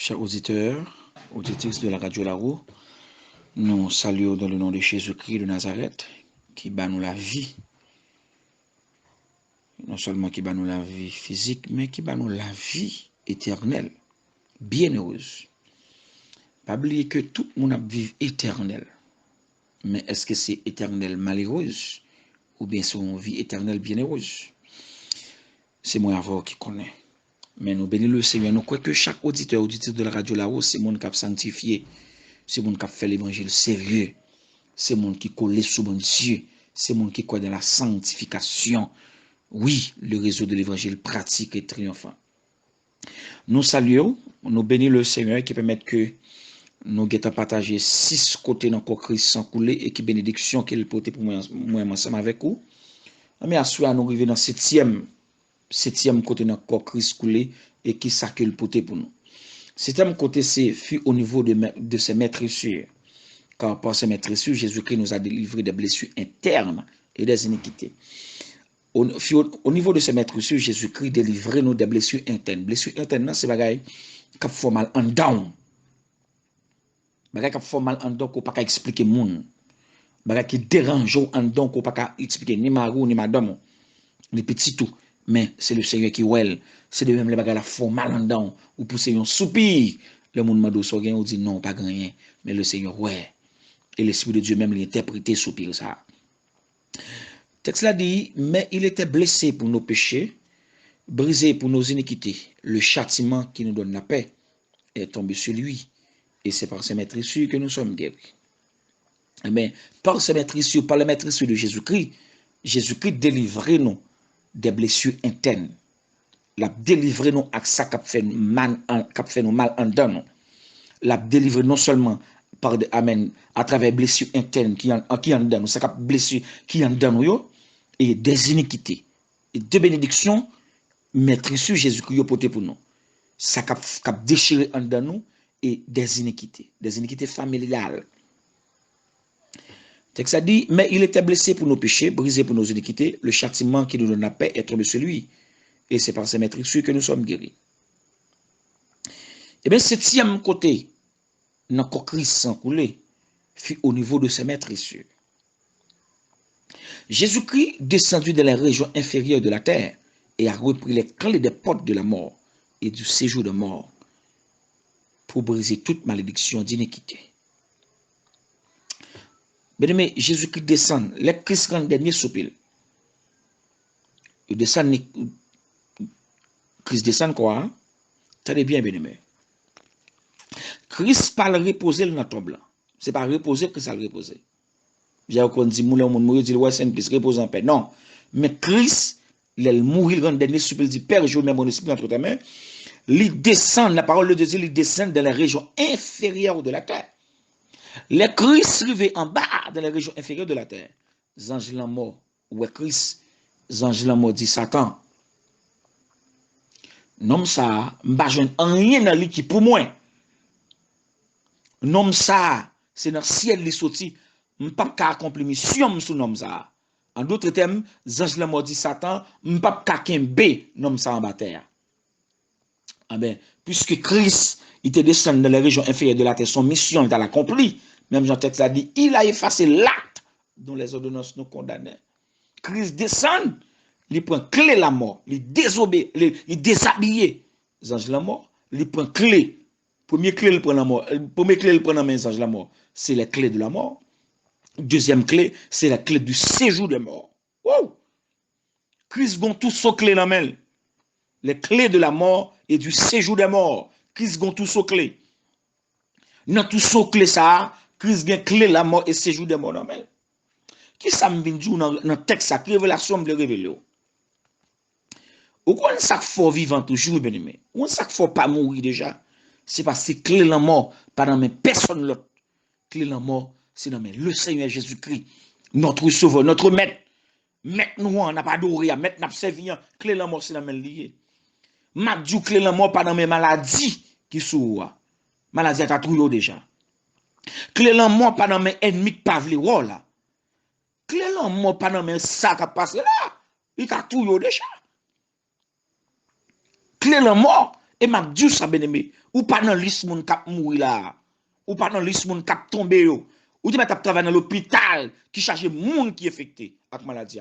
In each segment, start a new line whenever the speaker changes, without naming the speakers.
Chers auditeurs, auditrices de la radio Laro, nous saluons dans le nom de Jésus-Christ de Nazareth, qui bat nous la vie. Non seulement qui bat nous la vie physique, mais qui bat nous la vie éternelle, bienheureuse. Pas oublier que tout le monde a vie éternelle. Mais est-ce que c'est éternelle malheureuse ou bien c'est une vie éternelle bienheureuse? C'est moi avant qui connais. Mais nous bénissons le Seigneur. Nous croyons que chaque auditeur de la radio là-haut, c'est mon cap sanctifié. C'est mon qui fait l'évangile sérieux. C'est mon qui colle sous mon Dieu. C'est mon qui croit dans la sanctification. Oui, le réseau de l'évangile pratique et triomphant. Nous saluons, nous bénissons le Seigneur qui permet que nous guettons partager 6 côtés dans le Christ sans couler et qui bénédiction qu'il porte pour moi ensemble avec vous. Mais à soi, nous arrivons dans le septième côté dans le Christ coulé et qui ça qu'il porte pour nous. Septième côté, c'est au niveau de ses maîtressures. Car par ses maîtressures, Jésus-Christ nous a délivré des blessures internes et des iniquités. Au niveau de ses maîtressures, Jésus-Christ délivré nous des blessures internes. Blessures internes, c'est bagaille qui fait mal en dedans. Bagaille qui fait mal en dedans qu'on ne peut pas expliquer moun. Bagaille qui dérange en dedans qu'on ne peut pas expliquer ni marou ni madame. Les petits tout. Mais c'est le Seigneur qui ouel. C'est de même les bagages la font mal en dedans. Ou pousser un soupir. Le monde m'a dit, on dit non, pas rien. Mais le Seigneur, ouais. Et l'Esprit de Dieu même l'interprété soupir ça. Texte là dit, mais il était blessé pour nos péchés, brisé pour nos iniquités. Le châtiment qui nous donne la paix est tombé sur lui. Et c'est par ses maîtressures que nous sommes guéris. Mais par ses maîtressures, par les maîtressures de Jésus-Christ, Jésus-Christ délivre nous des blessures internes. La délivre nous à ça qui fait nous mal en dedans. La délivre non seulement par amen à travers blessures internes qui en dedans, ça cap blessure qui en dedans nous et des iniquités et de bénédictions maîtressures Jésus-Christ porté pour nous. Ça cap déchiré en dedans nous et des iniquités familiales. Texte ça dit, mais il était blessé pour nos péchés, brisé pour nos iniquités, le châtiment qui nous donne la paix est tombé sur lui. Et c'est par ses maîtressures que nous sommes guéris. Et bien, septième côté, notre Christ sans couler, fut au niveau de ses maîtressures. Jésus-Christ descendu dans les régions inférieures de la terre et a repris les clés des portes de la mort et du séjour de mort pour briser toute malédiction d'iniquité. Bien-aimé, Jésus-Christ descend, les Christ rend dernier soupil. Il descend, Christ descend quoi? Très bien, bien-aimé. Christ pas le reposer dans la tombe là. C'est pas reposer que ça le reposer. J'ai encore dit, moulin, mon mourir, dit, ouais, c'est une Christ, repose en paix. Non. Mais Christ, il mourir dans le dernier soupil, il dit, Père, je mets mon esprit entre ta main. Il descend, la parole de Dieu, il descend dans les régions inférieures de la terre. Les Christ arrivés en bas dans les régions inférieures de la terre. Les anges la mort. Ouais, Christ, les anges la mort dit Satan. Non, ça, m'bajoun rien dans lui qui pour moi. Non, ça, c'est dans le ciel qui sorti. M'pas pas accomplir mission sous nom ça. En d'autres termes, les anges la mort dit Satan, m'pas pas kembe nom ça en bas terre. Ah ben, puisque Christ, il te descend dans les régions inférieures de la terre, son mission, il a accompli. Même Jean-Texte a dit, il a effacé l'acte dont les ordonnances nous condamnaient. Christ descend, il prend clé la mort, il désobéit, il déshabille les anges de la mort, il prend clé. Premier clé, il prend la mort. Premier clé, il prend la main des anges de la mort. C'est la clé de la mort. Deuxième clé, c'est la clé du séjour des morts. Wow! Christ gon tout son clé dans la main. Les clés de la mort et du séjour des morts. Christ gon tout son clé. Dans tout son clé ça, Christ gen clé la mort et séjour des morts dans la main. Qui ça me vient dire dans le texte ça, qui révélation me révèle. Ou quoi ça faut vivant toujours bien aimé. Ou ça faut pas mourir déjà. C'est parce que clé la mort pas dans mes personne l'autre. Clé la mort c'est dans mes le Seigneur Jésus-Christ, notre sauveur, notre maître. Maître nous on n'a pas adoré, maître n'a servi, clé la mort c'est dans mes lié. M'a dit clé la mort pas dans mes maladies qui sont maladie ta trouyo déjà. Clé la mort pas dans mes ennemis qui pas vle là. Clé la mort pas dans mes ça qui passe là. Il t'a trouyo déjà. Clé la mort Et m'a dit ça, bien-aimé, ou pas dans liste moun kap mouri là, ou pas dans liste moun kap tombe yo, ou tu vas travailler dans l'hôpital qui cherche moun qui affecté avec maladie.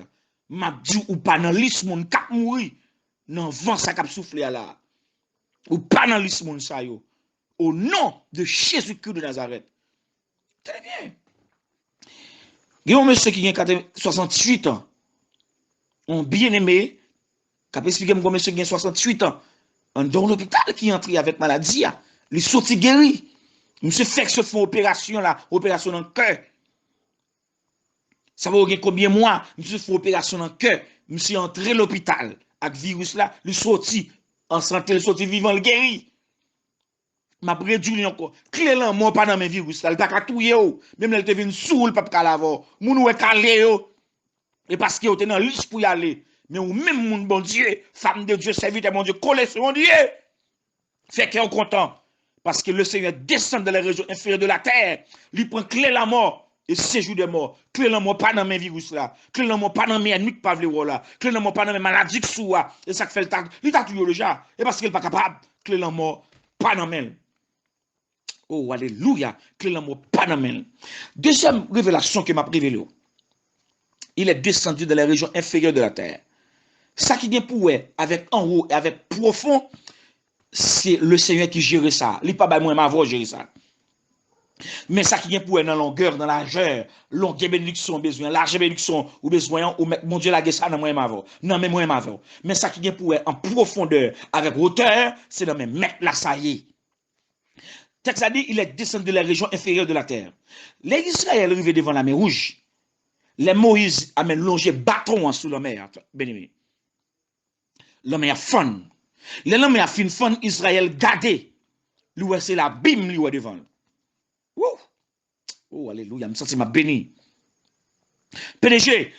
M'a dit ou pas dans liste moun kap mouri, nan vent ça kap souffler là. Ou pas dans liste moun sa yo. Au nom de Jésus-Christ de Nazareth. Très bien. Il y a un monsieur qui a 68 ans. Un bien-aimé, qui a expliqué que monsieur qui a 68 ans, dans l'hôpital qui est entré avec maladie, il est sorti guéri. Monsieur fait que se fait opération là, opération dans le cœur. Ça va combien de mois, monsieur fait opération dans le cœur. Monsieur est entré à l'hôpital avec le virus là, il est sorti en santé, il est sorti vivant, il guéri. M'a réduit encore. Clé là, moi pas dans mes virus là, il pas tout yo. Même là il te vient sous le pas ka l'avoir. Moun ou calé yo. Et parce que yo te dans liste pour y aller. Mais ou même moun bon Dieu, femme de Dieu, serviteur mon Dieu, collé sur mon Dieu. Fait qu'on content parce que le Seigneur descend de la région inférieure de la terre, lui prend clé la mort et séjour de mort. Clé la mort pas dans mes virus là. Clé la mort pas dans mes ennemis pas vle là. Clé la mort pas dans mes maladies sous là. Et ça fait le tag. Il t'a tout déjà. Et parce qu'il pas capable, clé la mort pas dans mes. Oh, alléluia. Clé la mort pas dans mes. Deuxième révélation que m'a révélé. Il est descendu de la région inférieure de la terre. Ça qui vient pour avec en haut et avec profond, c'est le Seigneur qui gère ça. Il n'est pas moi ma voix gérer ça. Mais ça qui vient pour dans la longueur, dans la largeur, longueur bénédiction besoin, large bénédiction ou besoin ou mon Dieu la ça dans moi ma voix. Non mais moi ma voix. Mais ça qui vient pour en profondeur avec hauteur, c'est dans mes mettre là ça y est. Texte a dit il est descendu de la région inférieure de la terre. Les Israéliens arrivés devant la mer Rouge. Les Moïse amène longé bâton sous la mer, bien-aimé. La mer fond. Les la mer fin fond Israël gardé. Lui c'est la bim lui devant. Oh alléluia, me senti ma béni. PDG,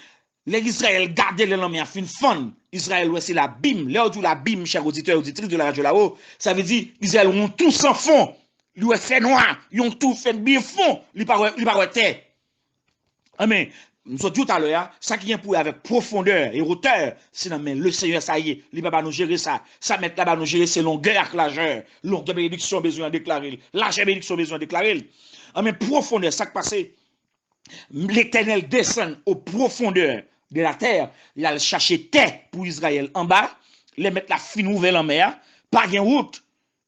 les Israël gardé les la mer fin fond. Israël c'est la bim. Là où la bim, chers auditeurs et auditrices de la radio là-haut, ça veut dire Israël ont tout sans fond. Lui fait noir, ils ont tout fait bien fond, il pas terre. Amen. Nous sommes tout à l'heure, ça qui vient pour avec profondeur et hauteur, c'est mais le Seigneur, ça y est, il va nous gérer ça. Ça met là-bas nous gérer, c'est longueur avec largeur. Longueur bénédiction besoin de déclarer. Largeur bénédiction besoin de déclarer. Amen. Profondeur, ça qui passe. L'Éternel descend aux profondeurs de la terre. Il a cherché terre pour Israël en bas. Les mettre la fine nouvelle en mer. Pas de route.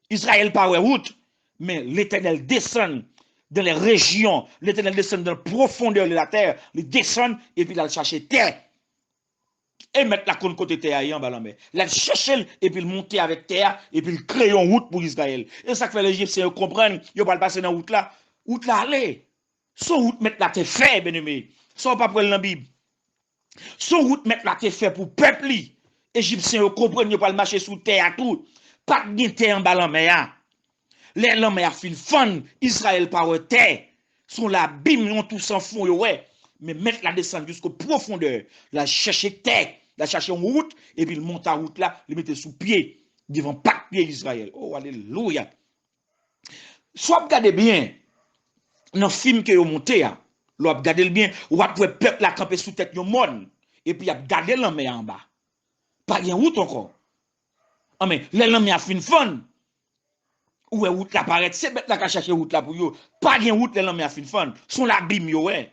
Israël pas de route. Mais l'Éternel descend dans les régions, l'Éternel descend dans la profondeur de la terre, il descend et puis il va chercher terre. Et mettre la côté terre en bas la mer. Il chercher et puis il monter avec terre et puis il crée une route pour Israël. Et ça fait les Égyptiens comprennent, ils vont passer dans la route là aller. Son route mettre la terre fait, bien-aimé. Sans pas prendre la Bible. Son route mettre la terre fait pour peuple. Égyptiens comprennent, ils vont marcher sous terre à tout. Pas de terre en bas la mer. Les lames a fin fun, Israël par terre, sont la bim, ils ont tous en fond, ouais. Mais mettre la descente jusqu'aux profondeurs, la chercher terre, la chercher en route, et puis il monte à route là, le mettre sous pied, devant pas pied Israël. Oh, alléluia. Soit regardez bien, dans le film que vous montez, vous regardez bien, vous pouvez peuple la camper sous tête du monde, et puis vous regardez l'homme en bas. Pas bien route encore. Ah, mais les lames a fin fun. Où est route là paraît, c'est bête là qu'à chercher route là pour yo. Pas de route les lames a fin fun. Sont la bim yo ouais.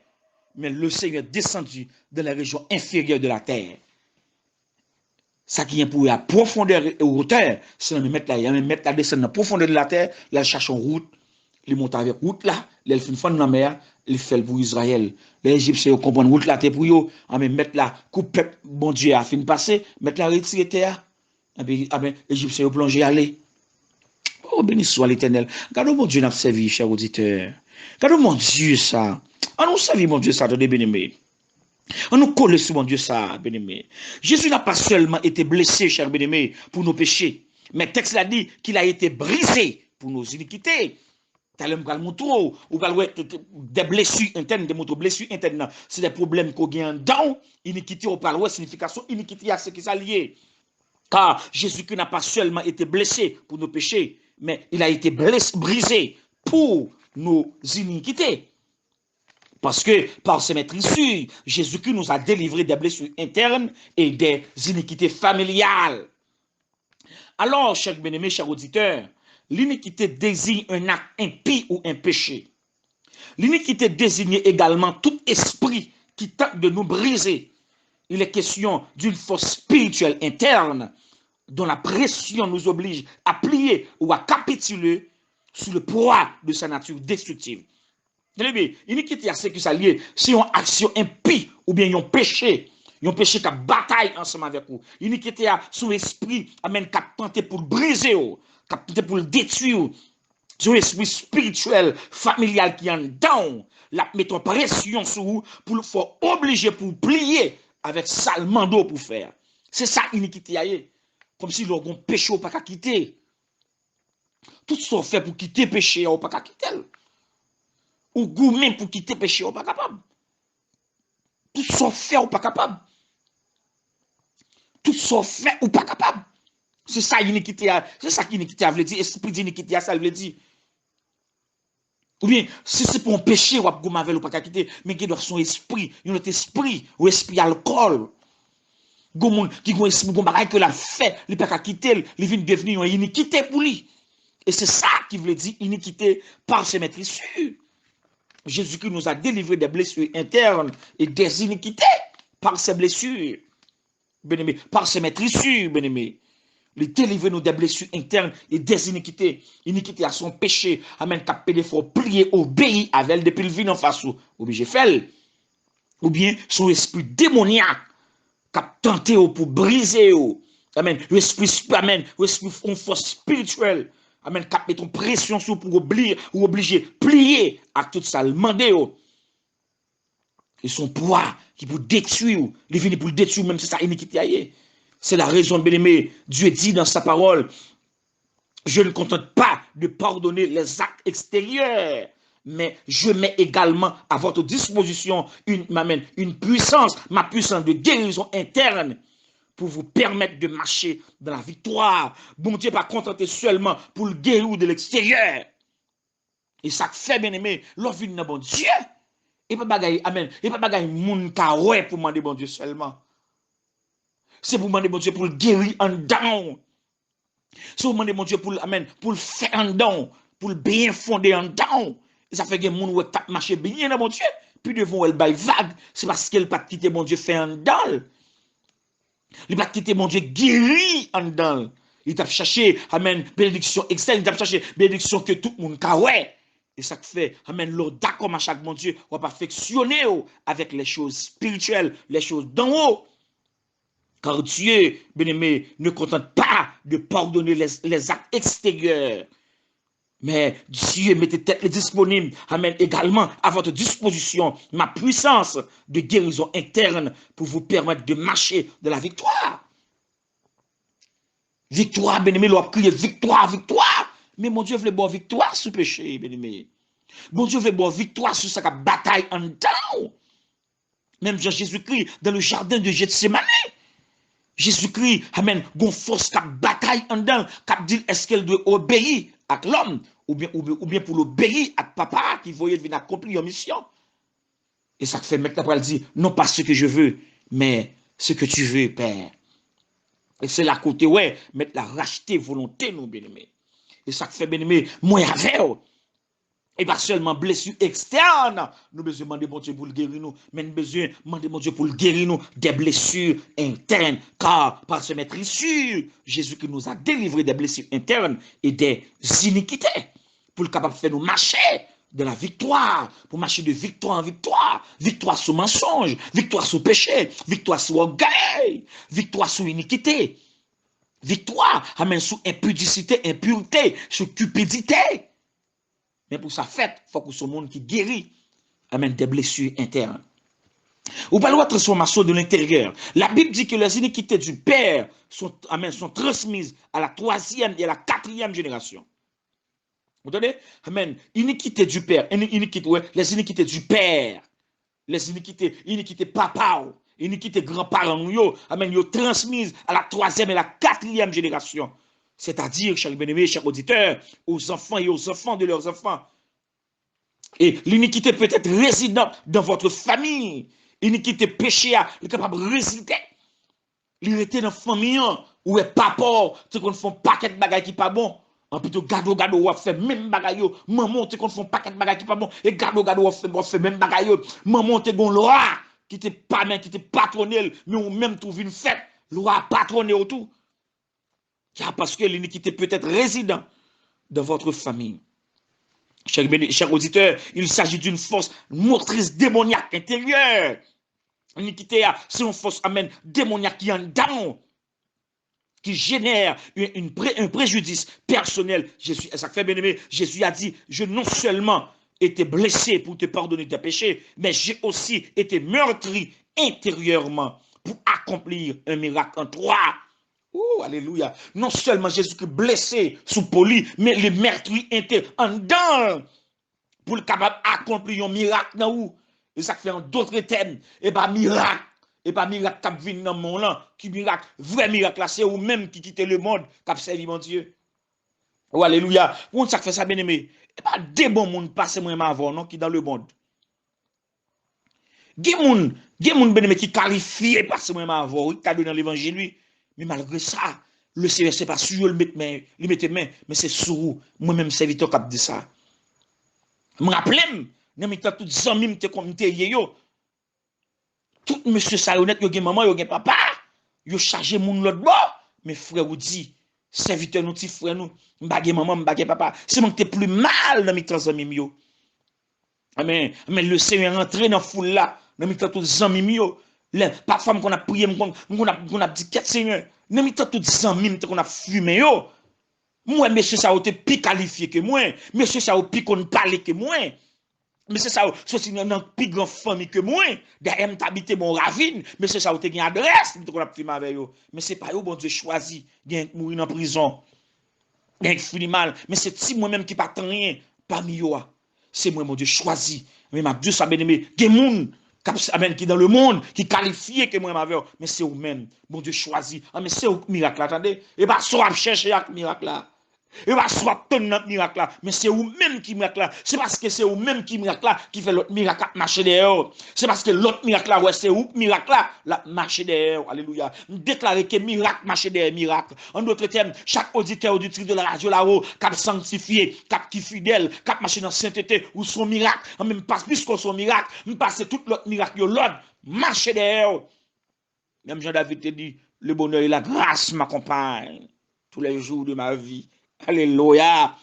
Mais le Seigneur est descendu de la région inférieure de la terre. Ça qui est pour la profondeur et hauteur, c'est de mettre la descendre dans la profondeur de la terre, là cherche en route, il monte avec route là, il fin fun dans la mer, il fait pour Israël. Les Égyptiens comprennent route là terre pour yo, mettre la coupe bon Dieu a fin passer, mettre la retirer terre. Et puis les Égyptiens ont plongé aller. Oh, béni soit l'Éternel. Regardez mon Dieu n'a servi, chers auditeurs. Regardez mon Dieu ça. On nous servi mon Dieu ça, de bien-aimé. On nous colle sur mon Dieu ça, bien-aimé. Jésus n'a pas seulement été blessé, cher bien-aimé, pour nos péchés. Mais le texte l'a dit qu'il a été brisé pour nos iniquités. T'as ou des blessures internes, des blessures internes. C'est des problèmes qu'on gagne dans iniquité, on parle, signification, iniquité à ce qui s'allie. Car Jésus-Christ n'a pas seulement été blessé pour nos péchés, mais il a été brisé pour nos iniquités. Parce que par ses maîtrisures, Jésus-Christ nous a délivré des blessures internes et des iniquités familiales. Alors, chers bien-aimés, chers auditeurs, l'iniquité désigne un acte impie ou un péché. L'iniquité désigne également tout esprit qui tente de nous briser. Il est question d'une force spirituelle interne dont la pression nous oblige à plier ou à capituler sous le poids de sa nature destructive. Iniquité, c'est que ça lié, c'est une action impie ou bien un péché qui a bataille ensemble avec vous. Iniquité, son esprit amène qu'à tenter pour le briser, qu'à tenter pour le détruire. Son esprit spirituel, familial qui en dedans, la mettant pression sur vous pour le faire obliger pour plier avec ça le mando pour faire. C'est ça iniquité. Comme si l'on péché ou pas qu'à quitter. Tout ça fait pour quitter péché ou pas qu'à quitter. Ou goût même pour quitter péché ou pas capable. Tout ça fait ou pas capable. Tout ça fait ou pas capable. C'est ça l'iniquité. C'est ça qu'iniquité veut dire. Esprit d'iniquité, ça veut dire. Ou bien, si c'est pour un péché, ou pas quitter, mais qui doit son esprit, un esprit, ou esprit alcool. Goumon qui gon esprit gon bagay que la fait, il pas quitter, il vient devenir une iniquité pour lui. Et c'est ça qui veut dire iniquité par ses maîtrisures. Jésus-Christ nous a délivré des blessures internes et des iniquités par ses blessures. Bien-aimé, par ses maîtrisures, bien-aimé. Il délivre nous des blessures internes et des iniquités. Iniquité à son péché. Amen. Capé des fois, prier, obéir avec elle depuis le vin en face. Obligé faire. Ou bien son esprit démoniaque. Cap tenté pour briser. Amen. L'esprit, amen. L'esprit en force spirituelle. Amen. Cap met ton pression sur pour obliger, plier à tout ça. Le demander. Et son poids qui pour détruire. Il vient pour le détruire, même si ça iniquité. C'est la raison, bien-aimé. Dieu dit dans sa parole, je ne contente pas de pardonner les actes extérieurs, mais je mets également à votre disposition une puissance, ma puissance de guérison interne pour vous permettre de marcher dans la victoire. Bon Dieu pas contenter seulement pour le guérir de l'extérieur. Et ça fait, bien-aimé, l'offre de bon Dieu. Et pas bagaille, amen. Et pas bagaille moun ka ouais pour demander bon Dieu seulement. C'est pour demander mon Dieu pour le guérir en dedans. C'est pour demander mon Dieu pour, amen, pour le faire en dedans, pour le bien fonder en dedans. Et ça fait que les gens qui marché bien dans mon Dieu, puis devant elle bail vague, c'est parce qu'elle pas quitter mon Dieu fait en dedans. Il pas quitter mon Dieu guéri en dedans. Il t'a cherché, amen, bénédiction externe, il t'a cherché bénédiction que tout le monde a ouais. Et ça fait, amen, l'eau d'accord à chaque mon Dieu, on va perfectionner avec les choses spirituelles, les choses d'en haut. Car Dieu, bien-aimé, ne contente pas de pardonner les actes extérieurs. Mais Dieu mettait disponible, amen, également à votre disposition ma puissance de guérison interne pour vous permettre de marcher de la victoire. Victoire, bien-aimé, l'on crié victoire, victoire. Mais mon Dieu voulait bonne victoire sur le péché, bien-aimé. Mon Dieu voulait bonne victoire sur sa bataille en dedans. Même Jésus-Christ dans le jardin de Gethsémani. Jésus-Christ, amen, gon force qui bataille en dedans, qui dit est-ce qu'elle doit obéir à l'homme ou bien pour l'obéir à papa qui voyait venir accomplir une mission. Et ça fait maintenant elle dit non pas ce que je veux, mais ce que tu veux, Père. Et c'est la côté ouais, mettre la racheter volonté nous bien-aimés. Et ça fait bien-aimé, moi avec et pas seulement blessure externe, nous besoin demander mon Dieu pour le guérir nous, mais nous besoin demander mon Dieu pour le guérir nous des blessures internes, car par ce maîtrisure, Jésus qui nous a délivré des blessures internes et des iniquités, pour le capable de faire nous marcher de la victoire, pour marcher de victoire en victoire, victoire sur mensonge, victoire sur péché, victoire sur orgueil, victoire sur iniquité, victoire, amen, sur impudicité, impureté, sur cupidité. Mais pour sa fête, il faut que ce monde qui guérit amène des blessures internes. Ou pas la transformation de l'intérieur. La Bible dit que les iniquités du Père sont transmises à la 3e et à la 4e génération. Vous entendez? Amen. Iniquité du Père, les iniquités du Père, les iniquités papa, iniquités grands-parents, amen, yo transmises à la 3e et la 4e génération. C'est-à-dire, chers bien-aimés, chers auditeurs, aux enfants et aux enfants de leurs enfants. Et l'iniquité peut être résidente dans votre famille. L'iniquité péché est capable de résider. Il était dans la famille ou est papa, tu qu'on font paquet de bagages qui pas bon. En plutôt gado ou fait même bagaille yo. Maman tu qu'on font paquet de bagages qui pas bon et gado ou fait même bagaille yo. Maman tu gon loi qui te pas mais qui te patronel mais ou même trouve une fête, loi patronner autour. Car parce que l'iniquité peut être résident dans votre famille. Chers auditeurs, il s'agit d'une force motrice démoniaque intérieure. L'iniquité, c'est une force, amen, démoniaque qui est en dedans, qui génère un préjudice personnel. Ça fait bien aimé, Jésus a dit, je non seulement été blessé pour te pardonner tes péchés, mais j'ai aussi été meurtri intérieurement pour accomplir un miracle en toi. Oh, alléluia. Non seulement Jésus-Christ blessé sous poli, mais le meurtri était en dedans pour le capable d'accomplir un miracle dans où. Et ça fait en d'autres termes, et pas miracle. Et pas miracle qui vient dans mon là, qui miracle, vrai miracle là, c'est ou même qui quitte le monde, qui a servi mon Dieu. Oh, alléluia. Pour ça fait ça bien aimé. Et pas des bons monde passé moi avant non qui dans le monde. Gen moun bien aimé qui qualifié passé moi avant, qui a donné dans l'évangile lui. Mais malgré ça, le Seigneur c'est pas sur le mettre main, mais c'est sur moi-même serviteur qui a dit ça. Me rappelle, nan mi tan tout zanmi m'te comme te yo. Tout monsieur ça honnête yo gen maman, yo gen papa, yo chargé moun l'autre bord. Mais frère ou dit, serviteur nous ti frère nous, m'bagé maman, m'bagé papa. C'est mon te plus mal dans mi tan zanmi yo. Amen. Mais le Seigneur rentré dans foule là, dans mi tan tout zanmi yo. Parfois qu'on a prié, qu'on a dit qu'est Seigneur, nan mi tan tout zanmi qu'on a fumé yo. Moi, monsieur, ça a été plus qualifié que moi. Monsieur, ça a été plus qu'on parle que moi. Monsieur, ça a été une plus grande famille que moi. D'ailleurs, m'habite mon ravine. Monsieur, ça a été une adresse. Qu'on a filmé avec eux. Mais c'est pas eux, bon Dieu, choisi. Bien mourir en prison. Bien fini mal. Mais c'est si moi-même qui pas rien parmi eux. C'est moi, mon Dieu, choisi. Mais ma Dieu, ça bien aimé. Des moun qui dans le monde, qui qualifié que moi, mais c'est vous-même. Mon Dieu, choisi. Ah, mais c'est où miracle, attendez. Et bah, soit chercher un miracle là. Et va soit ton notre miracle là, mais c'est vous-même qui miracle là. C'est parce que c'est vous-même qui miracle là qui fait l'autre miracle marcher derrière. C'est parce que l'autre miracle là, ouais, c'est vous miracle là, la marcher derrière. Alléluia. Déclarer que miracle marcher derrière miracle. En d'autres termes, chaque auditeur auditrice de la radio là-haut, cap sanctifié, cap qui fidèle, cap marcher dans sainteté ou son miracle, en même pas plus que son miracle, me passer tout l'autre miracle l'autre marcher derrière. Même Jean-David te dit, le bonheur et la grâce m'accompagnent tous les jours de ma vie. Alléluia.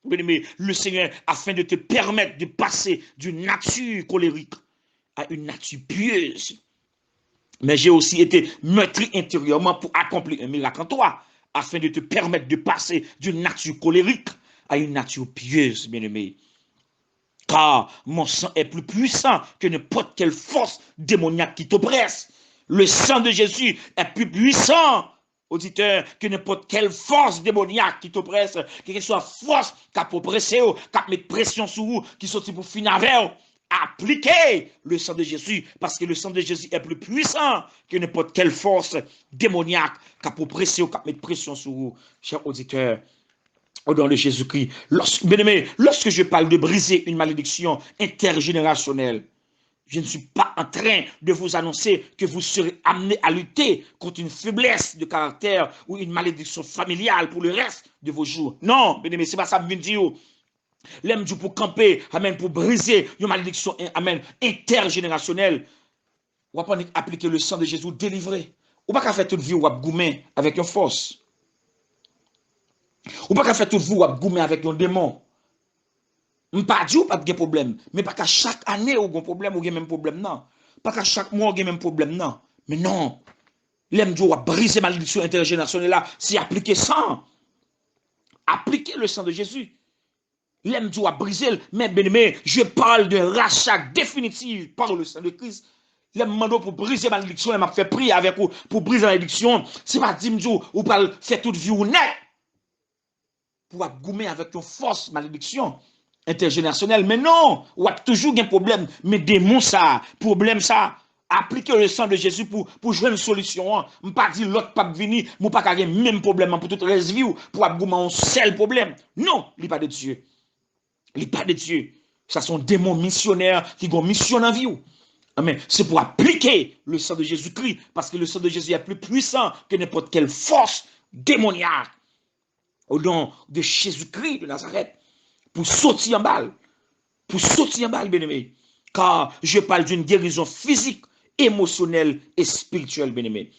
Le Seigneur, afin de te permettre de passer d'une nature colérique à une nature pieuse. Mais j'ai aussi été meurtri intérieurement pour accomplir un miracle en toi, afin de te permettre de passer d'une nature colérique à une nature pieuse, bien-aimé. Car mon sang est plus puissant que n'importe quelle force démoniaque qui t'oppresse. Le sang de Jésus est plus puissant, auditeur, que n'importe quelle force démoniaque qui t'oppresse, quelle que soit force qui a oppressé, qui a mis pression sur vous, qui sont pour finir avec vous. Appliquez le sang de Jésus, parce que le sang de Jésus est plus puissant que n'importe quelle force démoniaque qui a oppressé ou qui a mis pression sur vous, chers auditeurs. Au nom de Jésus-Christ, lorsque je parle de briser une malédiction intergénérationnelle, je ne suis pas en train de vous annoncer que vous serez amené à lutter contre une faiblesse de caractère ou une malédiction familiale pour le reste de vos jours. Non, bien aimé, c'est pas ça que je veux dire. L'aime Dieu pour camper, amen, pour briser une malédiction, amen, intergénérationnelle. On va pas appliquer le sang de Jésus, délivrer. On va pas faire toute vie ou goumer avec une force. On va pas faire toute vie ou goumer avec un démon. Je ne pas dire pas de problème, mais pas qu'à chaque année on a un problème, on a même problème non. Pas qu'à chaque mois on a même problème non. Mais non. L'aime Dieu va briser la malédiction intergénérationnelle là, c'est appliquer ça. Appliquer le sang de Jésus. L'aime Dieu va briser, mais bien aimé, je parle de rachat définitif par le sang de Christ. L'aime mando pour briser la malédiction, elle m'a fait prier avec vous pour briser la malédiction. C'est pas dire Dieu ou pas faire toute vie ou net. Pour gommer avec une force malédiction intergénérationnel, mais non, ou a toujours un problème, mais démon ça, problème ça, appliquer le sang de Jésus pour jouer une solution, je ne pas dire l'autre pas venir, je pas avoir même problème pour toute la vie, pour avoir un seul problème, non, il n'est pas de Dieu, il n'est pas de Dieu, ça sont démons missionnaires qui ont mission en vie, Amen. C'est pour appliquer le sang de Jésus-Christ, parce que le sang de Jésus est plus puissant que n'importe quelle force démoniaque. Au nom de Jésus-Christ de Nazareth, pour sortir en balle, bien-aimé. Car je parle d'une guérison physique, émotionnelle et spirituelle, bien-aimé.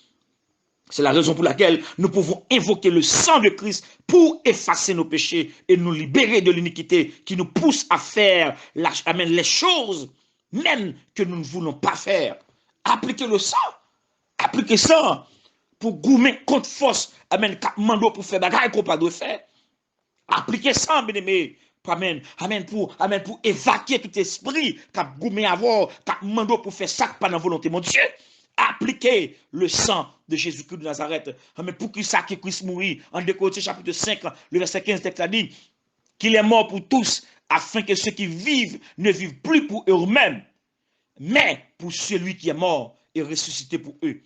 C'est la raison pour laquelle nous pouvons invoquer le sang de Christ pour effacer nos péchés et nous libérer de l'iniquité qui nous pousse à faire les choses même que nous ne voulons pas faire. Appliquez le sang. Appliquez ça pour goumer contre force. Amen. Mando pour faire bagaille qu'on pas de faire. Appliquez ça, bien-aimé. Amen. Pour évacuer tout esprit qui a goumé avoir, qui a mando pour faire ça par la volonté, mon Dieu. Appliquez le sang de Jésus-Christ de Nazareth. Amen. Pour qu'il ça qui Christ mourir. En 2 Corinthiens chapitre 5, le verset 15, texte a dit qu'il est mort pour tous, afin que ceux qui vivent ne vivent plus pour eux-mêmes, mais pour celui qui est mort et ressuscité pour eux.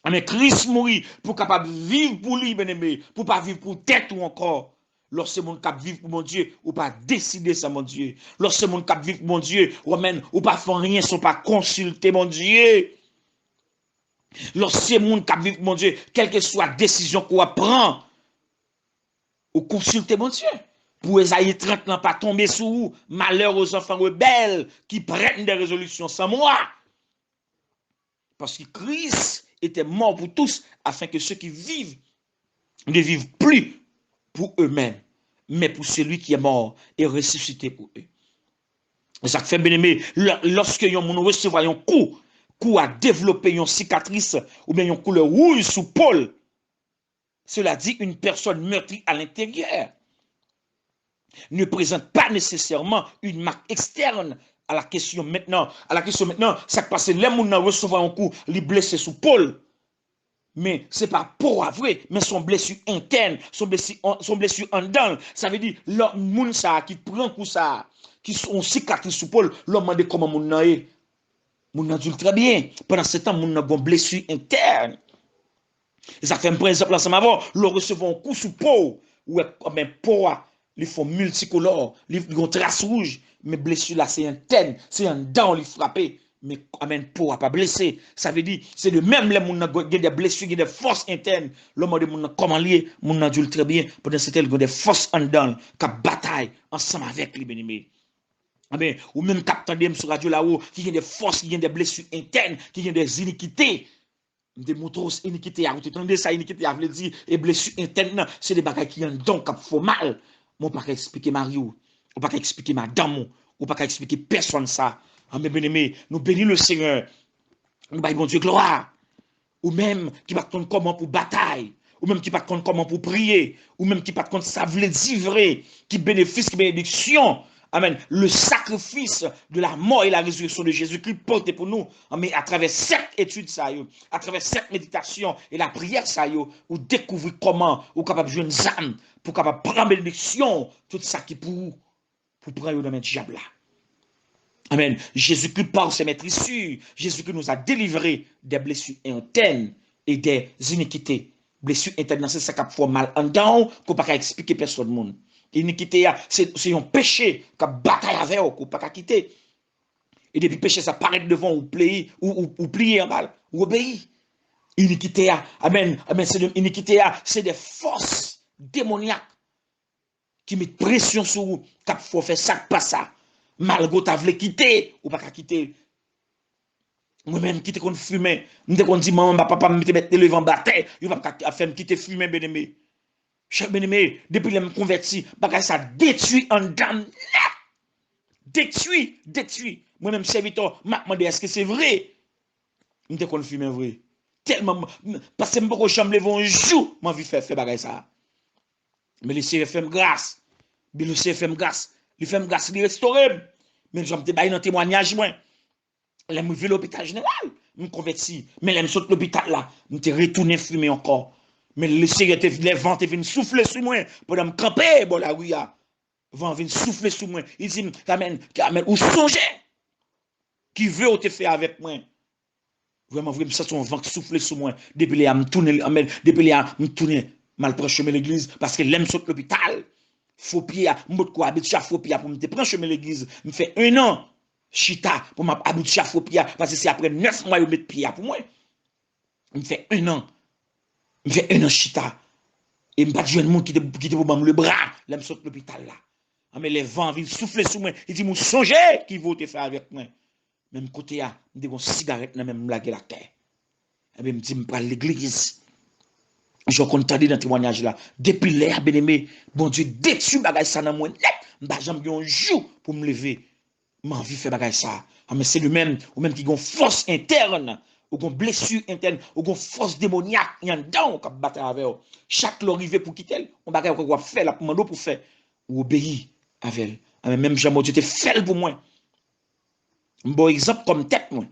Amen. Christ mourit pour capable vivre pour lui, bien-aimé, pour pas vivre pour tête ou encore. Lorsque mon cap vivre pour mon Dieu, ou pas décider ça, mon Dieu. Lorsque mon cap vivre pour mon Dieu, ou même, ou pas faire rien, sans pas consulter mon Dieu. Lorsque mon cap vivre pour mon Dieu, quelle que soit la décision qu'on prend, ou consulter mon Dieu. Pour Esaïe 30 n'a pas tomber sous malheur aux enfants rebelles qui prennent des résolutions sans moi. Parce que Christ était mort pour tous, afin que ceux qui vivent ne vivent plus pour eux-mêmes, mais pour celui qui est mort et ressuscité pour eux. Et ça fait bien aimé, lorsque nous recevons un coup à développer une cicatrice ou bien une couleur rouge sous Paul, cela dit une personne meurtrie à l'intérieur ne présente pas nécessairement une marque externe à la question maintenant. Ça passe les gens recevoir un coup, les blessés sous Paul. Mais ce n'est pas pour vrai, mais son blessure interne, son blessure en dedans. Ça veut dire, l'homme qui prend coup ça, qui sont cicatrices sous Paul, l'homme demande comment mon est. Mon adulte très bien. Pendant ce temps, mon a une blessure interne. Et ça fait un exemple ensemble avant, le recevoir un coup sous Paul, ou comme un Paul, ils font multicolores, ils ont trace rouge, mais blessure là, c'est interne, c'est en dedans, ils frappent. Mais amen, pour pas blessé. Ça veut dire, c'est de même les gens qui ont des blessures, qui ont des forces internes. L'homme de moun comment lié, moun adulte très bien, pendant ce temps, ils ont des forces en dedans, qui bataillent ensemble avec les bien-aimés. Amen. Ou même qui attendent sur radio là-haut, qui ont des forces, qui ont des blessures internes, qui ont des iniquités. Des motos iniquités, vous entendez ça, iniquité, vous veut dire, et blessures internes, c'est des bagages qui ont donc qui font mal. Moi, pas expliquer Mario, ou pas expliquer madame, ou pas expliquer personne ça. Amen, bien-aimé, nous bénissons le Seigneur. Nous baillons bon Dieu gloire. Ou même qui va compte comment pour bataille. Ou même qui va compte comment pour prier. Ou même qui va compte ça veut dire vrai. Qui bénéficie, qui bénédiction. Amen. Le sacrifice de la mort et la résurrection de Jésus-Christ porté pour nous. Mais à travers cette étude, ça, à travers cette méditation et la prière, ça, vous découvrez comment vous êtes capable de jouer une âme pour capable prendre bénédiction. Tout ça qui pour prendre dans le diable là. Amen. Jésus-Christ par ses maîtrisures, Jésus-Christ nous a délivrés des blessures internes et des iniquités. Blessures internes, c'est ça qui fait mal en dedans, qu'on ne peut pas expliquer personne monde. Iniquité, c'est un péché qui bataille avec vous, qu'on ne peut pas quitter. Et depuis péché, ça paraît devant ou plier en mal, ou obéir. Iniquité, amen, iniquité, c'est des forces démoniaques qui mettent pression sur vous, qui faut faire ça, pas ça. Malgré tu voulu quitter ou pas quitter. Moi-même, quitter qu'on fumer. Nous qu'on dit, maman, papa, me mettre le vent bataille. Il va pas faire quitter fumer, bien-aimé. Cher bien-aimé, depuis que je me converti, ça détruit en dame. Détruit. Moi-même, serviteur, m'a demandé, est-ce que c'est vrai? Nous qu'on fumer vrai. Tellement, parce que je ne peux pas chambre un jour, je vais faire bagay ça. Mais le Seigneur fait grâce. Le Seigneur fait grâce. Il fait grâce, il restaure. Mais je me dis, dans témoignage, moi, je vais à l'hôpital général, je me convertis. Mais je saute l'hôpital là, je me retourné fumer encore. Mais le Seigneur, les vents viennent souffler sur moi, pour me camper, bon la rue, vent vient souffler sur moi. Il dit, amen, ou songez, qui veut te faire avec moi. Vraiment, vraiment, ça, son vent souffler sur moi. Depuis là, je me tourne, mal prendre chemin l'église, parce que l'aime saute l'hôpital. Faut pied, moi quoi habitué à faux pied pour me prendre chemin l'église. Me fait 1 an. chita pour m'aboutir à faux pied parce que c'est après 9 mois de mettre pied pour moi. Il me fait 1 an. Il me fait 1 an chita. Et je ne pas de monde qui te pour le bras, là me saute l'hôpital là. Ah, mais les vents viennent souffler sur moi, il dit mon songez qui vaut te faire avec moi. Même côté a, me dit une cigarette là même blaguer la terre. Et bien me dit me prendre l'église. Je compte dans témoignage là. Depuis l'air bien-aimé, bon Dieu détruit bagay ça dans moi net. M'pa jamais un jour pour me lever. M'envie faire bagay ça. Ah, mais c'est lui-même ou même qui a une force interne, ou une blessure interne, ou une force démoniaque y en dedans qui battre avec. Chaque l'arrivée pour quitter, on bagay quoi faire là pour pour faire ou obéir avec. Ah, mais même jamais Dieu te fait pour moi. Un bon exemple comme tête moi.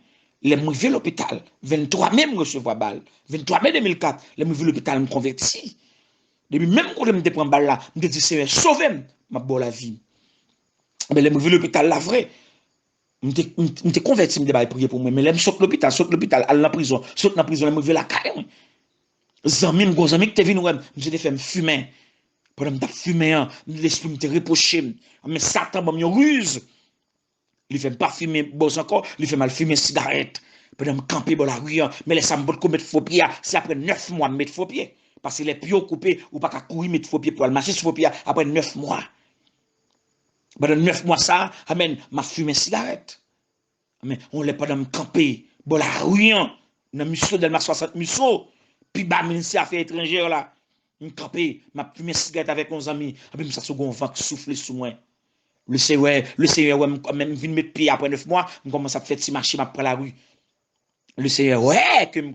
Les m'rivé l'hôpital, 23 mai me recevoir balle. 23 mai 2004, les m'rivé l'hôpital me converti. Depuis même quand je me prends balle là, me dit Seigneur sauve-moi, m'a bon la vie. Mais les m'rivé l'hôpital là vrai. Me converti me débat prier pour moi, mais les me saute l'hôpital, aller en prison, saute dans prison, les m'rivé la caille. Zami m'gon zami qui te vinn ouais, me te fait me fumer. Pendant me fumer, l'esprit me te reprocher. Mais Satan m'a mis ruse. Il fait pas fumer bon encore, il fait mal fumer cigarette. Pendant me camper dans la rue, mais les sambots commettre faux pied, c'est après 9 mois mettre faux pied. Parce que les pieds coupés ou pas qu'à courir mettre faux pied pour aller marcher sur faux pied après 9 mois. Pendant 9 mois ça, amen, m'a fumé cigarette. Mais on l'a pas dans me camper dans la rue, dans musso de ma 60 musso, puis bah ministère affaires étrangères là. Me camper, m'a fumé cigarette avec mes amis, après ça second vent souffler sur moi. Le Seigneur, même vient mettre pied après 9 mois, je commence à faire petit marché après la rue. Le Seigneur, ouais, que je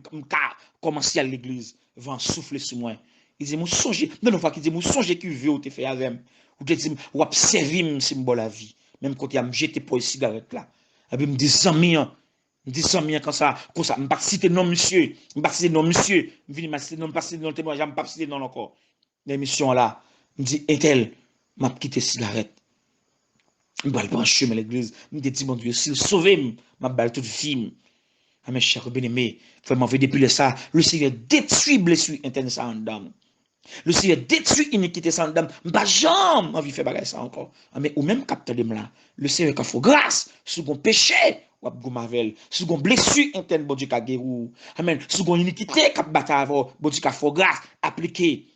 commence à l'église, vent souffler sur moi. Il dit, moi, songe, non, fois qu'il dit, moi, songe qui veut, te fait avec moi. Ou te dit, ou observer, c'est une bonne vie. Même quand il a jeté pour une cigarette là. Et puis, il me dit, 100 000, me dit 100 000 comme ça, je ne vais pas citer non, monsieur. Je ne vais pas citer non, monsieur. Je ne vais pas citer non, le témoignage, je ne vais pas citer non encore. L'émission là, me dit, un tel, m'a quitté cigarette. Je vais le brancher dans l'église. Je me dis, mon Dieu, s'il sauve, je vais tout film. Ah, mes chers bien-aimés, vraiment, depuis ça, le Seigneur détruit blessure interne ça en dame. Le Seigneur détruit iniquité sans dame. Je n'ai jamais envie de faire ça encore. Ah, mais ou même capteur de là, le Seigneur a fait grâce sur mon péché. Ou ab gomavel, sur mon blessure interne, bon Dieu a guéri. Amen. Sur mon iniquité qu'a battu avant, bon Dieu a fait grâce. Appliquer.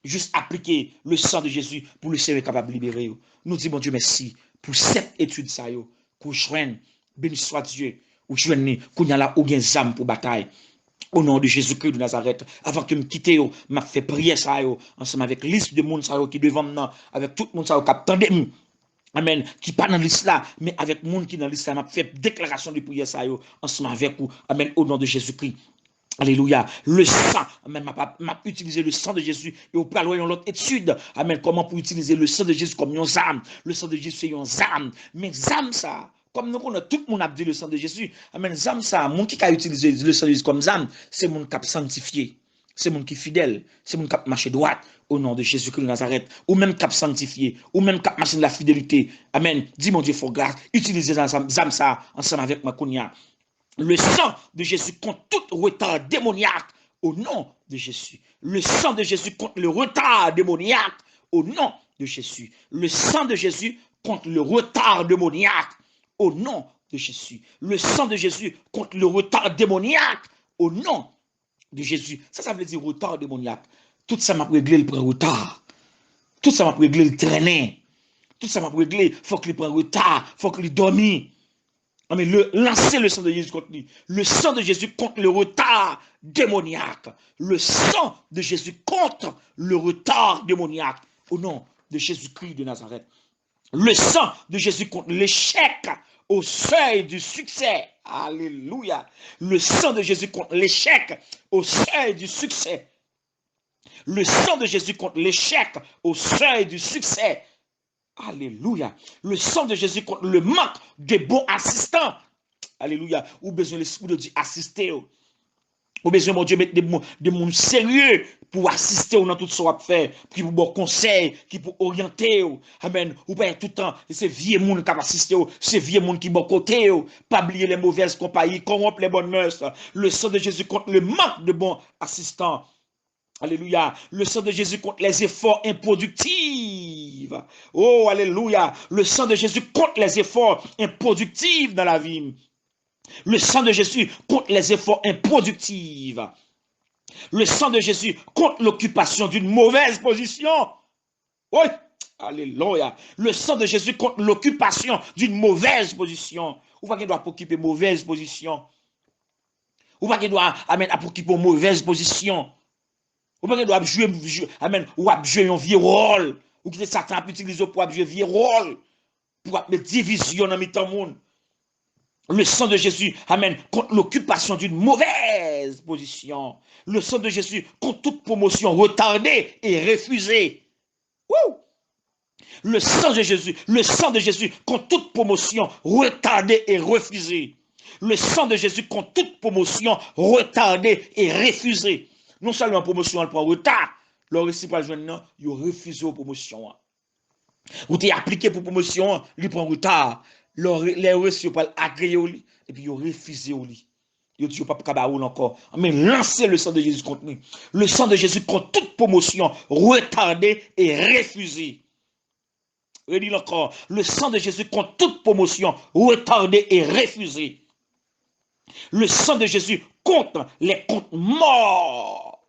Juste appliquer le sang de Jésus pour le Seigneur capable de libérer. Nous disons, bon Dieu, merci pour cette étude, ça, pour joindre, béni soit Dieu, ou joindre, qu'on y a là, ou bien âme pour bataille. Au nom de Jésus-Christ de Nazareth, avant que me quitte, m'a fait prier ça, ensemble avec liste de monde qui devant moi, avec tout le monde ça, qui attendait. Amen. Qui pas dans liste là, mais avec monde qui dans liste là, m'a fait déclaration de prière ça, ensemble avec vous. Amen. Au nom de Jésus-Christ. Alléluia. Le sang, amen, m'a utilisé le sang de Jésus et au parler dans l'autre étude. Amen. Comment pour utiliser le sang de Jésus comme une âme. Le sang de Jésus c'est une âme. Mais âme ça, comme nous connaissons, tout le monde a dit le sang de Jésus. Amen. Âme ça, mon qui a utilisé le sang de Jésus comme âme, c'est mon cap sanctifié. C'est mon qui fidèle. C'est mon cap marché droite au nom de Jésus-Christ de Nazareth. Ou même cap sanctifié. Ou même cap marché de la fidélité. Amen. Dis mon Dieu, faut grâce. Utilisez âme ça ensemble avec ma kounia. Le sang de Jésus contre tout retard démoniaque au nom de Jésus. Le sang de Jésus contre le retard démoniaque au nom de Jésus. Le sang de Jésus contre le retard démoniaque au nom de Jésus. Le sang de Jésus contre le retard démoniaque au nom de Jésus. Ça veut dire retard démoniaque. Tout ça m'a réglé le prend retard. Tout ça m'a réglé le traîner. Tout ça m'a réglé. Il faut qu'il prenne retard. Il faut qu'il dormisse. Mais lancer le sang de Jésus contre lui. Le sang de Jésus contre le retard démoniaque. Le sang de Jésus contre le retard démoniaque. Au nom de Jésus-Christ de Nazareth. Le sang de Jésus contre l'échec au seuil du succès. Alléluia. Le sang de Jésus contre l'échec au seuil du succès. Le sang de Jésus contre l'échec au seuil du succès. Alléluia. Le sang de Jésus contre le manque de bons assistants. Alléluia. Ou besoin l'esprit de Dieu assister. Ou besoin mon Dieu mettre des gens sérieux pour assister dans tout ce qu'on va faire, qui pour bon conseil, qui pour orienter. Amen. Ou pas tout le temps, c'est vieux monde qui va assister, c'est vieux monde qui bon côté, pas oublier les mauvaises compagnies, corrompre les bonnes mœurs. Le sang de Jésus contre le manque de bons assistants. Alléluia. Le sang de Jésus contre les efforts improductifs. improductifs. Oh, alléluia. Le sang de Jésus contre les efforts improductifs dans la vie. Le sang de Jésus contre les efforts improductifs. Le sang de Jésus contre l'occupation d'une mauvaise position. Oui, alléluia. Le sang de Jésus contre l'occupation d'une mauvaise position. Ou pas qu'il doit occuper mauvaise position. Ou pas qu'il doit occuper une mauvaise position. Ou pas qu'il doit jouer un vieux rôle. Ou que Satan a utilisé pour jouer un vieux rôle. Pour mettre division dans le monde. Le sang de Jésus, amen, contre l'occupation d'une mauvaise position. Le sang de Jésus contre toute promotion retardée et refusée. Wouh! Le sang de Jésus contre toute promotion retardée et refusée. Le sang de Jésus contre toute promotion retardée et refusée. Non seulement promotion, elle prend retard, leur récit pas le non, il refuse aux promotions. Ou t'es appliqué pour promotion, il prend retard. Les reçus pas agréé et puis ils refusé au lit. Ils disent pas cabaoul encore. Mais lancez le sang de Jésus contre nous. Le sang de Jésus contre toute promotion retardée et refusée. Redis encore, le sang de Jésus contre toute promotion retardée et refusée. Le sang de Jésus contre les comptes morts.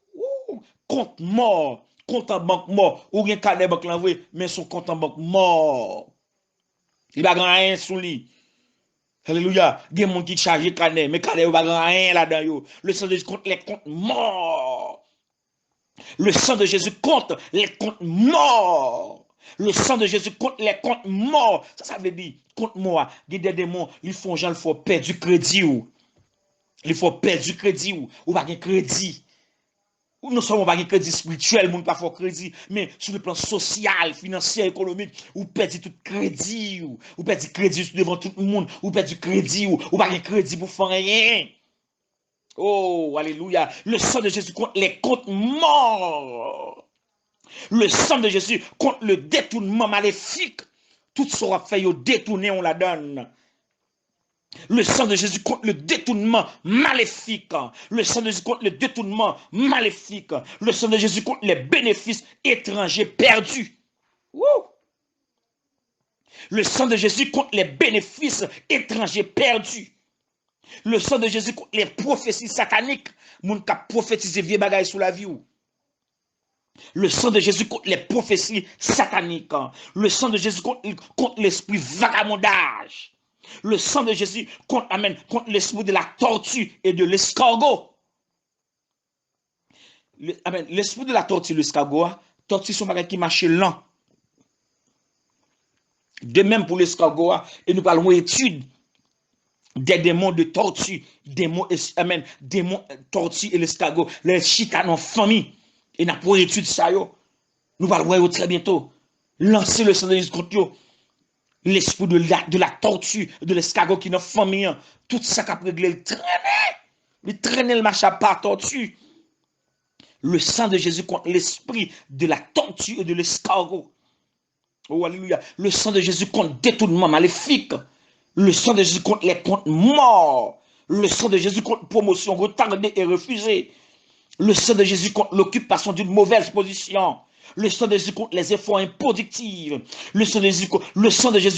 Compte mort, compte en banque mort. Ou bien cadre banque l'envoyé, mais son compte en banque mort. Il va rien sous lui. Alléluia. Il y a des gens qui chargent canet, mais canet, il va rien là-dedans. Le sang de Jésus contre les comptes morts. Le sang de Jésus contre les comptes morts. Le sang de Jésus contre les comptes morts. Ça veut dire, contre moi, il y a des démons, ils font genre, il faut perdre du crédit. Il faut perdre du crédit. Ou pas de crédit. Nous sommes pas un crédit spirituel, nous pas fort crédit, mais sur le plan social, financier, économique, ou perdez tout crédit, ou perdez crédit devant tout le monde, ou perdez crédit, ou pas un crédit pour faire rien. Oh, alléluia. Le sang de Jésus contre les comptes morts. Le sang de Jésus contre le détournement maléfique. Tout sera fait au détourner, on la donne. Le sang de Jésus contre le détournement maléfique. Le sang de Jésus contre le détournement maléfique. Le sang de Jésus contre les bénéfices étrangers perdus. Woo! Le sang de Jésus contre les bénéfices étrangers perdus. Le sang de Jésus contre les prophéties sataniques. Moun ka prophétiser vieux bagaille sous la vie. Le sang de Jésus contre les prophéties sataniques. Le sang de Jésus contre l'esprit vagabondage. Le sang de Jésus contre l'esprit de la tortue et de l'escargot. L'esprit de la tortue et de l'escargot, tortue sont des qui marchent lent. De même pour l'escargot, et nous parlons d'études des démons de tortue, démons tortue et l'escargot, les chicanes en famille. Et nous pour étude ça, nous parlons très bientôt. Lancez le sang de Jésus contre eux. L'esprit de la tortue, de l'escargot qui est dans la famille, tout ça qui a réglé le traîner le machin par tortue. Le sang de Jésus contre l'esprit de la tortue et de l'escargot. Oh, alléluia. Le sang de Jésus contre détournement maléfique. Le sang de Jésus contre les comptes morts. Le sang de Jésus contre promotion retardée et refusée. Le sang de Jésus contre l'occupation d'une mauvaise position. Le sang de Jésus contre les efforts improductifs. Le sang de Jésus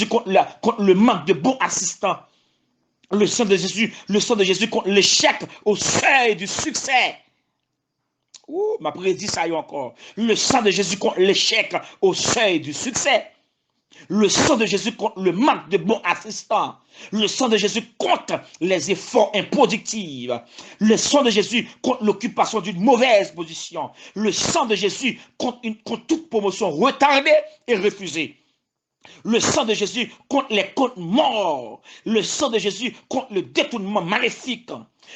contre le manque de bons assistants. Le sang de Jésus contre l'échec au seuil du succès. Ouh, m'a prédit ça encore. Le sang de Jésus contre l'échec au seuil du succès. Le sang de Jésus contre le manque de bons assistants. Le sang de Jésus contre les efforts improductifs. Le sang de Jésus contre l'occupation d'une mauvaise position. Le sang de Jésus contre toute promotion retardée et refusée. Le sang de Jésus contre les comptes morts. Le sang de Jésus contre le détournement maléfique.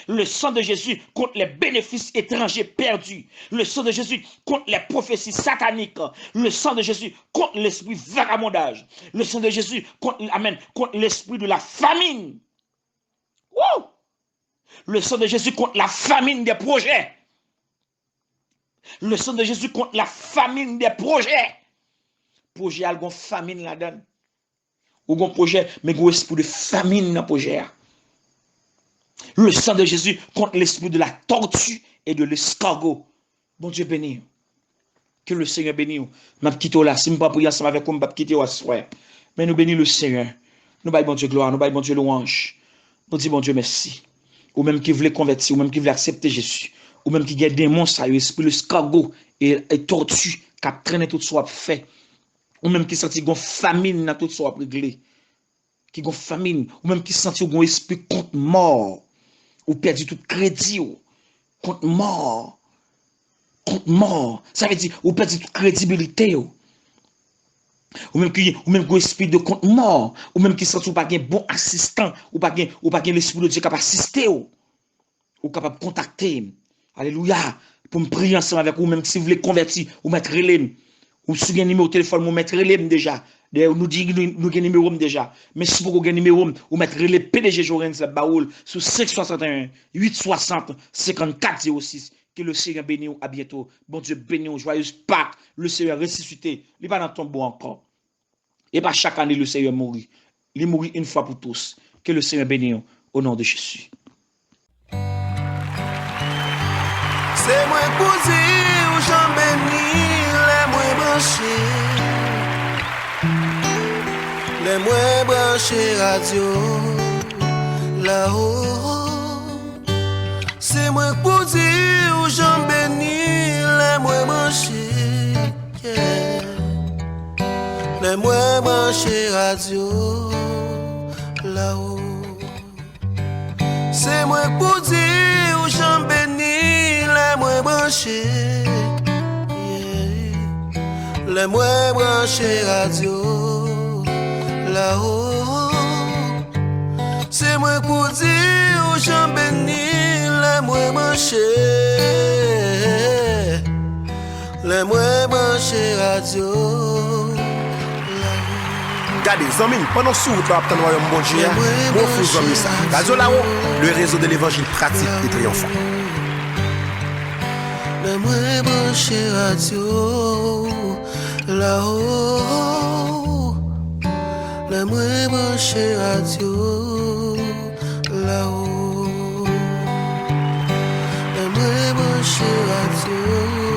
Le sang de Jésus contre les bénéfices étrangers perdus. Le sang de Jésus contre les prophéties sataniques. Le sang de Jésus contre l'esprit vagabondage. Le sang de Jésus contre l'esprit de la famine. Wow! Le sang de Jésus contre la famine des projets. Le sang de Jésus contre la famine des projets. Projet a une famine là-dedans. Ou un projet, mais un esprit de famine dans le projet. Le sang de Jésus contre l'esprit de la tortue et de l'escargot. Bon Dieu béni. Que le Seigneur bénisse. M'a quitté là, si je pas prier ensemble avec vous, m'a quitté au soir. Mais nous bénissons le Seigneur. Nous baillons bon Dieu gloire, nous baillons bon Dieu louange. Nous disons bon Dieu merci. Ou même qui voulait convertir, ou même qui voulait accepter Jésus. Ou même qui a des démons, ça, esprit, le scargot et tortue, qui a traîné tout soit fait. Ou même qui senti une famine dans tout soit réglé. Qui a famine. Ou même qui senti un esprit contre mort. Ou perdu tout crédit. Contre mort. Contre mort. Ça veut dire, ou perdu toute crédibilité. Ou même qui un esprit de contre mort. Ou même qui senti ou pas un bon assistant. Ou pas l'esprit de Dieu capable d'assister. Ou capable de contacter. Alléluia. Pour me prier ensemble avec vous, même si vous voulez convertir, ou mettre relais. Ou si vous avez un numéro de téléphone, vous mettez relais déjà. Nous disons que nous avons un numéro déjà. Mais si vous avez un numéro, vous mettez relais PDG Jorens la baoul sur 561 860 54 06. Que le Seigneur bénisse à bientôt. Bon Dieu bénisse, joyeuse Pâques. Le Seigneur ressuscité. Il n'est pas dans ton tombeau encore. Et pas chaque année le Seigneur mourit. Il mourit une fois pour tous. Que le Seigneur bénisse au nom de Jésus.
C'est moi pour dire où j'en bénis, les moins branchés radio là-haut. C'est moi pour dire où j'en bénis, les moins branchés, yeah. Les moins branchés radio là-haut. C'est moi pour dire où j'en bénis, les moins branchés, yeah. Les moins branchés radio là-haut. C'est moi pour dire où j'en bénis, les moins branchés, les moins branchés radio.
Regardez, Zamine, pendant ce temps, tu as le royaume bon Dieu, mon fils Zamine ça. Radio là-haut, le réseau de l'évangile pratique et triomphant.
Les moins branchés radio là-haut. Les moins branchés radio là-haut. Les moins branchés radio.